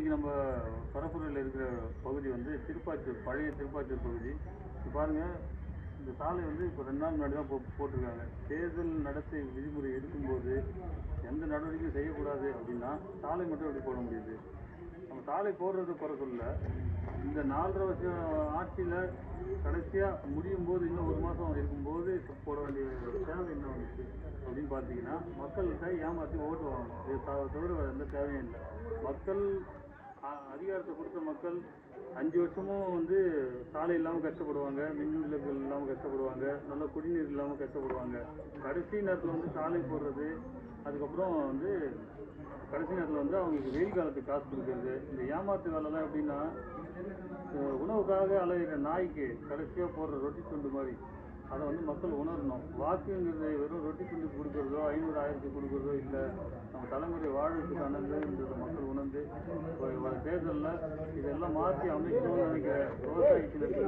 இன்றைக்கி நம்ம பரப்புரையில் இருக்கிற பகுதி வந்து திருப்பாச்சூர், பழைய திருப்பாச்சூர் பகுதி. இப்போ பாருங்கள், இந்த சாலை வந்து இப்போ 2 நாள் முன்னாடி தான் போட்டிருக்காங்க. தேர்தல் நடத்தை விதிமுறை எடுக்கும்போது எந்த நடவடிக்கையும் செய்யக்கூடாது அப்படின்னா சாலை மட்டும் எப்படி போட முடியுது? நம்ம சாலை போடுறது குறை சொல்ல, இந்த 4.5 வருஷம் ஆட்சியில் கடைசியாக முடியும் போது இன்னும் 1 மாதம் இருக்கும்போது போட வேண்டிய தேவை என்ன வந்துச்சு அப்படின்னு பார்த்தீங்கன்னா, மக்கள்கிட்ட ஏமாற்றி ஓட்டு வாங்கணும். இது தவிர வேறு எந்த தேவையும் இல்லை. மக்கள் அதிகாரத்தை கொடுத்த மக்கள் 5 வருஷமும் வந்து சாலை இல்லாமல் கஷ்டப்படுவாங்க, மின் விளக்குகள் இல்லாமல் கஷ்டப்படுவாங்க, நல்ல குடிநீர் இல்லாமல் கஷ்டப்படுவாங்க. கடைசி நேரத்தில் வந்து சாலை போடுறது, அதுக்கப்புறம் வந்து கடைசி நேரத்தில் வந்து அவங்களுக்கு வெயில் காலத்துக்கு காசு கொடுக்குறது, இந்த ஏமாத்து வேலைலாம் எப்படின்னா, உணவுக்காக அலைகிற நாய்க்கு கடைசியாக போடுற ரொட்டி துண்டு மாதிரி. அதை வந்து மக்கள் உணரணும். வாக்குங்கிறது வெறும் ரொட்டி துண்டு கொடுக்குறதோ 500 1000 கொடுக்குறதோ இல்லை, நம்ம தலைமுறை வாழ்றதுக்கானதுன்றதை மக்கள் உணர்ந்து வர தேர்தலில் இதெல்லாம் மாற்றி அமைக்கணும்னு நினைக்கிற விவசாயத்தினருக்கு